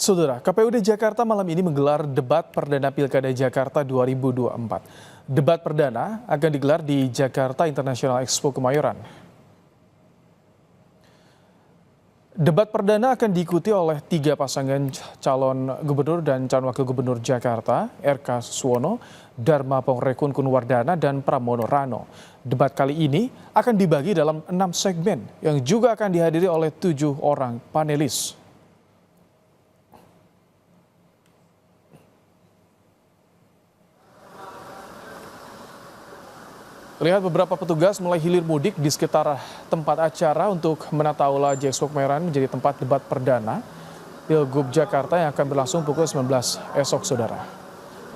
Saudara, KPUD Jakarta malam ini menggelar debat perdana Pilkada Jakarta 2024. Debat perdana akan digelar di Jakarta International Expo Kemayoran. Debat perdana akan diikuti oleh 3 pasangan calon gubernur dan calon wakil gubernur Jakarta, R.K. Suwono, Dharma Pongrekun Kunwardana, dan Pramono Rano. Debat kali ini akan dibagi dalam 6 segmen yang juga akan dihadiri oleh 7 orang panelis. Lihat beberapa petugas mulai hilir mudik di sekitar tempat acara untuk menata aula Expo Kemayoran menjadi tempat debat perdana Pilgub Jakarta yang akan berlangsung pukul 19 esok, saudara.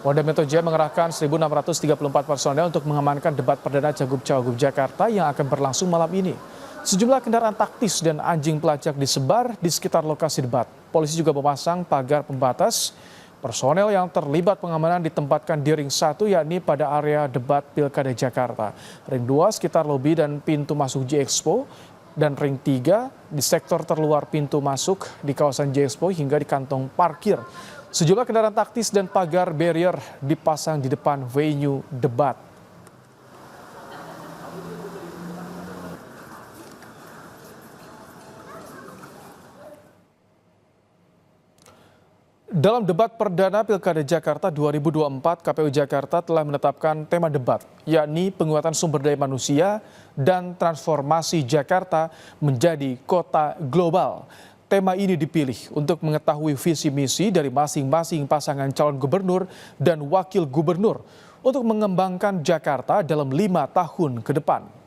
Polda Metro Jaya mengerahkan 1.634 personel untuk mengamankan debat perdana Cagup-Cawagup Jakarta yang akan berlangsung malam ini. Sejumlah kendaraan taktis dan anjing pelacak disebar di sekitar lokasi debat. Polisi juga memasang pagar pembatas. Personel yang terlibat pengamanan ditempatkan di ring 1 yakni pada area debat Pilkada Jakarta. Ring 2 sekitar lobi dan pintu masuk J-Expo dan ring 3 di sektor terluar pintu masuk di kawasan J-Expo hingga di kantong parkir. Sejumlah kendaraan taktis dan pagar barrier dipasang di depan venue debat. Dalam debat perdana Pilkada Jakarta 2024, KPU Jakarta telah menetapkan tema debat, yakni penguatan sumber daya manusia dan transformasi Jakarta menjadi kota global. Tema ini dipilih untuk mengetahui visi misi dari masing-masing pasangan calon gubernur dan wakil gubernur untuk mengembangkan Jakarta dalam 5 tahun ke depan.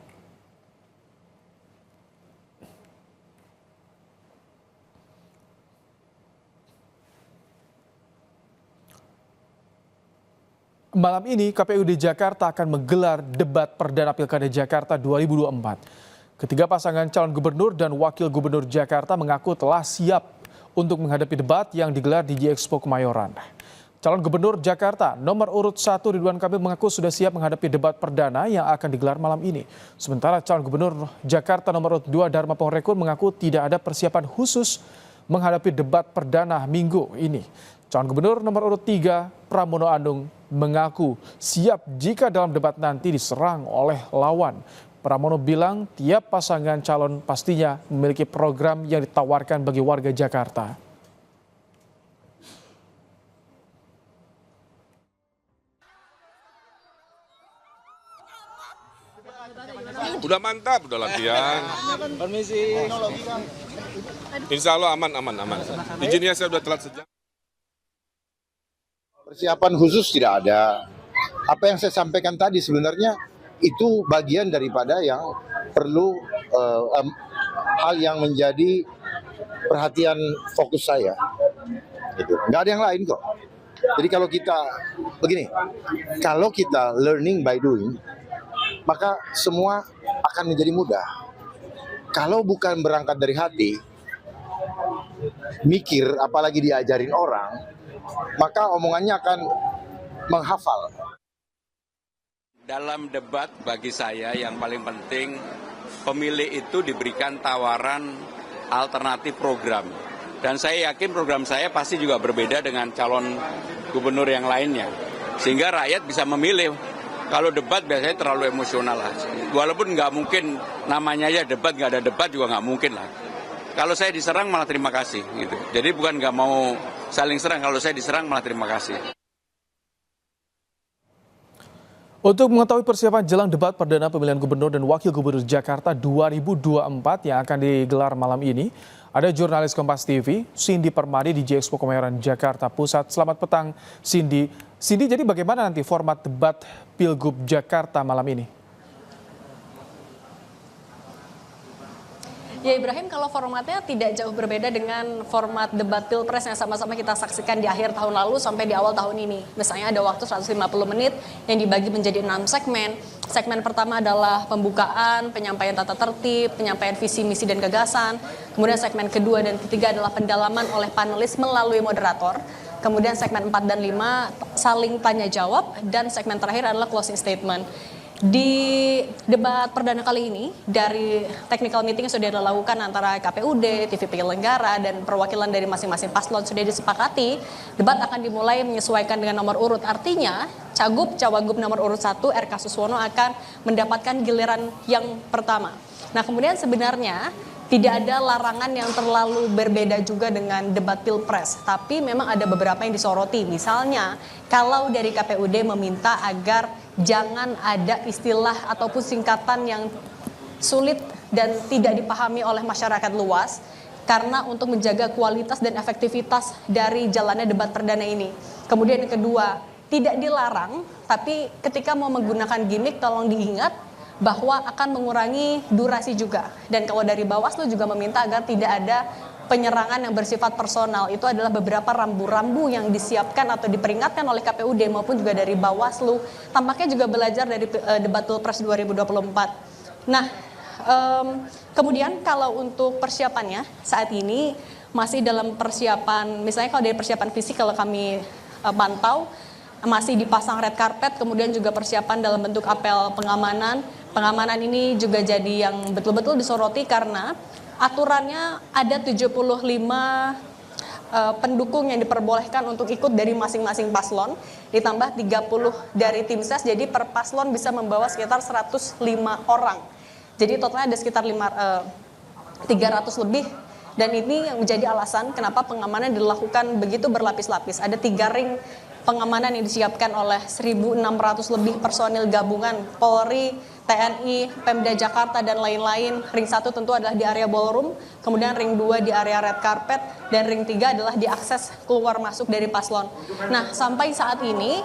Malam ini KPUD Jakarta akan menggelar debat perdana Pilkada Jakarta 2024. Ketiga pasangan calon gubernur dan wakil gubernur Jakarta mengaku telah siap untuk menghadapi debat yang digelar di J-Expo Kemayoran. Calon gubernur Jakarta nomor urut 1 Ridwan Kamil mengaku sudah siap menghadapi debat perdana yang akan digelar malam ini. Sementara calon gubernur Jakarta nomor urut 2 Dharma Pongrekun mengaku tidak ada persiapan khusus menghadapi debat perdana minggu ini. Calon gubernur nomor urut 3 Pramono Anung mengaku siap jika dalam debat nanti diserang oleh lawan. Pramono bilang tiap pasangan calon pastinya memiliki program yang ditawarkan bagi warga Jakarta. Udah mantap, udah latihan. Permisi. Insya Allah aman. Izinnya saya udah telat sejak. Persiapan khusus tidak ada. Apa yang saya sampaikan tadi sebenarnya itu bagian daripada yang perlu hal yang menjadi perhatian fokus saya. Gitu. Nggak ada yang lain kok. Jadi kalau kita begini, kalau kita learning by doing, maka semua akan menjadi mudah. Kalau bukan berangkat dari hati, mikir apalagi diajarin orang, maka omongannya akan menghafal. Dalam debat bagi saya yang paling penting, pemilih itu diberikan tawaran alternatif program. Dan saya yakin program saya pasti juga berbeda dengan calon gubernur yang lainnya. Sehingga rakyat bisa memilih. Kalau debat biasanya terlalu emosional lah. Walaupun nggak mungkin namanya aja debat, nggak ada debat juga nggak mungkin lah. Kalau saya diserang malah terima kasih gitu. Jadi bukan nggak mau saling serang, kalau saya diserang malah terima kasih. Untuk mengetahui persiapan jelang debat perdana pemilihan gubernur dan wakil gubernur Jakarta 2024 yang akan digelar malam ini, ada jurnalis Kompas TV, Cindy Permadi di J-Expo Kemayoran Jakarta Pusat. Selamat petang, Cindy. Cindy, jadi bagaimana nanti format debat Pilgub Jakarta malam ini? Ya Ibrahim, kalau formatnya tidak jauh berbeda dengan format debat Pilpres yang sama-sama kita saksikan di akhir tahun lalu sampai di awal tahun ini. Misalnya ada waktu 150 menit yang dibagi menjadi 6 segmen. Segmen pertama adalah pembukaan, penyampaian tata tertib, penyampaian visi, misi, dan gagasan. Kemudian segmen kedua dan ketiga adalah pendalaman oleh panelis melalui moderator. Kemudian segmen 4 dan 5 saling tanya jawab, dan segmen terakhir adalah closing statement. Di debat perdana kali ini, dari technical meeting yang sudah dilakukan antara KPUD, TV penyelenggara, dan perwakilan dari masing-masing paslon sudah disepakati, debat akan dimulai menyesuaikan dengan nomor urut. Artinya, Cagup-Cawagup nomor urut 1 RK Suswono akan mendapatkan giliran yang pertama. Nah, kemudian sebenarnya tidak ada larangan yang terlalu berbeda juga dengan debat Pilpres, tapi memang ada beberapa yang disoroti. Misalnya, kalau dari KPUD meminta agar jangan ada istilah ataupun singkatan yang sulit dan tidak dipahami oleh masyarakat luas, karena untuk menjaga kualitas dan efektivitas dari jalannya debat perdana ini. Kemudian yang kedua, tidak dilarang, tapi ketika mau menggunakan gimmick tolong diingat bahwa akan mengurangi durasi juga. Dan kalau dari Bawaslu juga meminta agar tidak ada penyerangan yang bersifat personal. Itu adalah beberapa rambu-rambu yang disiapkan atau diperingatkan oleh KPUD maupun juga dari Bawaslu. Tampaknya juga belajar dari debat Pilpres 2024. Nah, kemudian kalau untuk persiapannya saat ini masih dalam persiapan, misalnya kalau dari persiapan fisik kalau kami pantau, masih dipasang red carpet, kemudian juga persiapan dalam bentuk apel pengamanan. Pengamanan ini juga jadi yang betul-betul disoroti karena aturannya ada 75 pendukung yang diperbolehkan untuk ikut dari masing-masing paslon, ditambah 30 dari tim ses, jadi per paslon bisa membawa sekitar 105 orang. Jadi totalnya ada sekitar 300 lebih. Dan ini yang menjadi alasan kenapa pengamanan dilakukan begitu berlapis-lapis. Ada 3 ring pengamanan yang disiapkan oleh 1.600 lebih personil gabungan Polri, TNI, Pemda Jakarta, dan lain-lain. Ring 1 tentu adalah di area ballroom, kemudian ring 2 di area red carpet, dan ring 3 adalah di akses keluar masuk dari paslon. Nah, sampai saat ini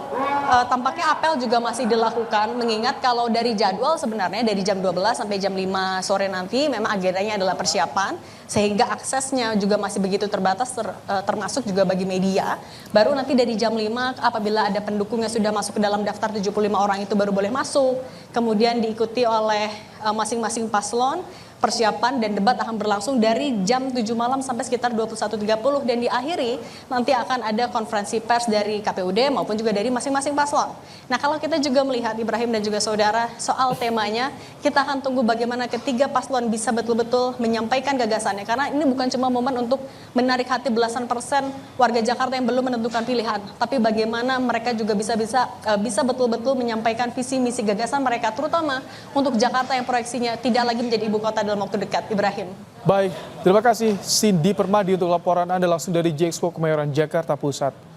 tampaknya apel juga masih dilakukan, mengingat kalau dari jadwal sebenarnya dari jam 12 sampai jam 5 sore nanti memang agendanya adalah persiapan, sehingga aksesnya juga masih begitu terbatas, termasuk juga bagi media. Baru nanti dari jam 5 apabila ada pendukung yang sudah masuk ke dalam daftar 75 orang itu baru boleh masuk. Kemudian diikuti oleh masing-masing paslon. Persiapan dan debat akan berlangsung dari jam 7 malam sampai sekitar 21.30 dan diakhiri nanti akan ada konferensi pers dari KPUD maupun juga dari masing-masing paslon. Nah, kalau kita juga melihat Ibrahim dan juga saudara soal temanya, kita akan tunggu bagaimana ketiga paslon bisa betul-betul menyampaikan gagasannya, karena ini bukan cuma momen untuk menarik hati belasan persen warga Jakarta yang belum menentukan pilihan, tapi bagaimana mereka juga bisa betul-betul menyampaikan visi misi gagasan mereka, terutama untuk Jakarta yang proyeksinya tidak lagi menjadi ibu kota dalam waktu dekat. Ibrahim. Baik, terima kasih Cindy Permadi untuk laporan Anda langsung dari J Expo Kemayoran, Jakarta Pusat.